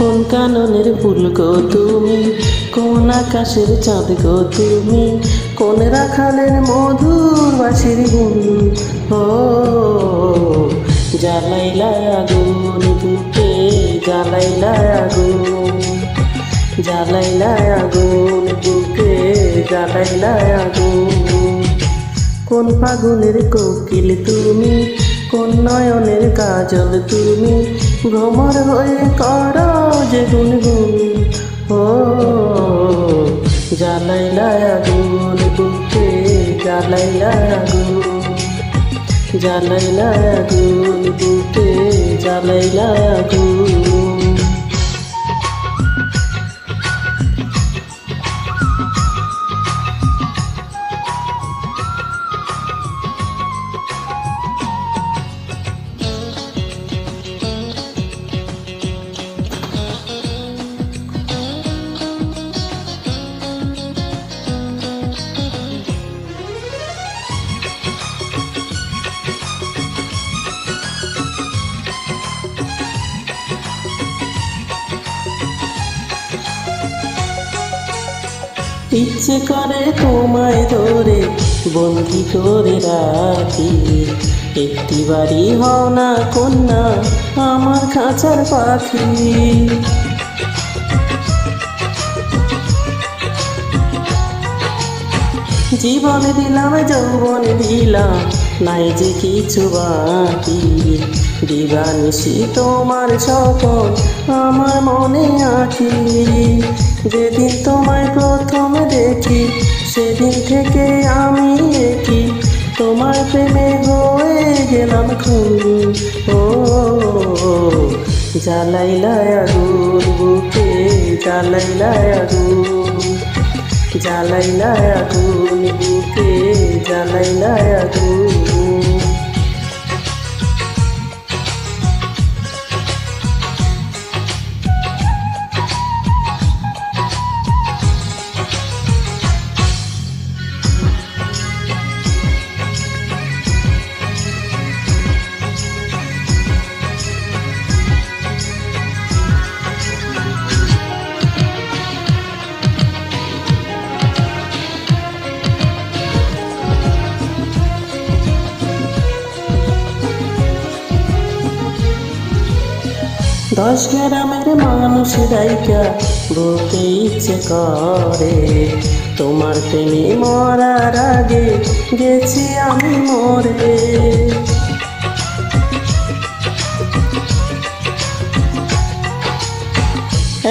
কোন কাননের ফুল গো তুমি, কোন আকাশের চাঁদ গো তুমি, কোন রাখালের মধুর বাঁশির গুণ। ও জ্বালাইলা আগুন বুকে, জ্বালাইলা আগুন, জ্বালাইলা আগুন বুকে, জ্বালাইলা আগুন। কোন ফাগুনের কোকিল তুমি, কোন নয়নের কাজল তুমি, ভ্রমর হয়ে করো যে গুনগুন। ও জ্বালাইলা আগুন বুকে, জ্বালাইলা আগুন, জ্বালাইলা আগুন বুকে, জ্বালাইলা আগুন। ইচ্ছে করে তোমায় ধরে বন্দি করে রাখি, একটি বাড়ি হও না কন্যা আমার খাঁচার পাখি। জীবনে দিলাম যৌবনে দিলাম, নাই যে কিছু বাকি। দিবানিশি তোমার স্বপন আমার মনে আঁকি, যেদিন তোমায় প্রথম দেখি সেদিন থেকে আমি একই তোমার প্রেমে হয়ে গেলাম খুন। ও জ্বালাইলা আগুন বুকে, জ্বালাইলা আগুন, জ্বালাইলা আগুন বুকে, জ্বালাইলা আগুন। দশ গ্রামের মানুষ রাইকা বলতে ইচ্ছে করে, তোমার প্রেমে মরার আগে গেছি আমি মরে।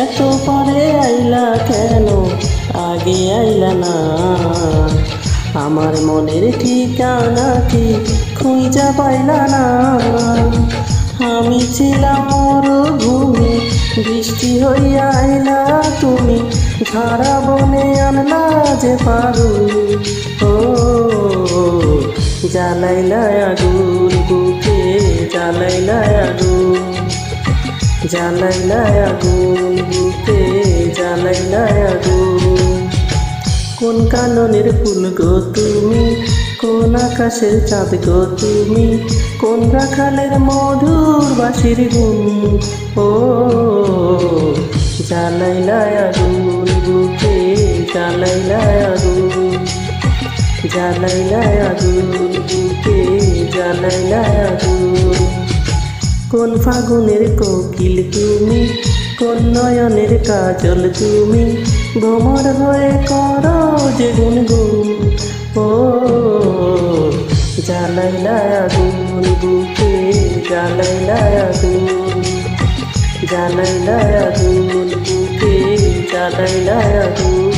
এত পরে আইলা কেন, আগে আইলা না? আমার মনের ঠিকানা কি খুঁজা পাইলা না? আমি ছিলাম মরুভূমি, বৃষ্টি হইয়া আইলা তুমি, ঝাড়া বনে আনলা যে পারুনি। ও জ্বালাইলা আগুন বুকে, জ্বালাইলা আগুন, জ্বালাইলা আগুন বুকে, জ্বালাইলা আগুন। কোন কাননের ফুল গো তুমি, কোন আকাশের চাঁদ গো তুমি, কোন রাখালের মধুর বাঁশির গুণ। ও জ্বালাইলা আগুন বুকে, জ্বালাইলা আগুন, জ্বালাইলা আগুন বুকে, জ্বালাইলা আগুন। কোন ফাগুনের কোকিল তুমি, কোন নয়নের কাজল তুমি, ভ্রমর হয়ে করো যে গুনগুন। ও জ্বালাইলা আগুন বুকে, জ্বালাইলা আগুন, জ্বালাইলা আগুন বুকে, জ্বালাইলা আগুন।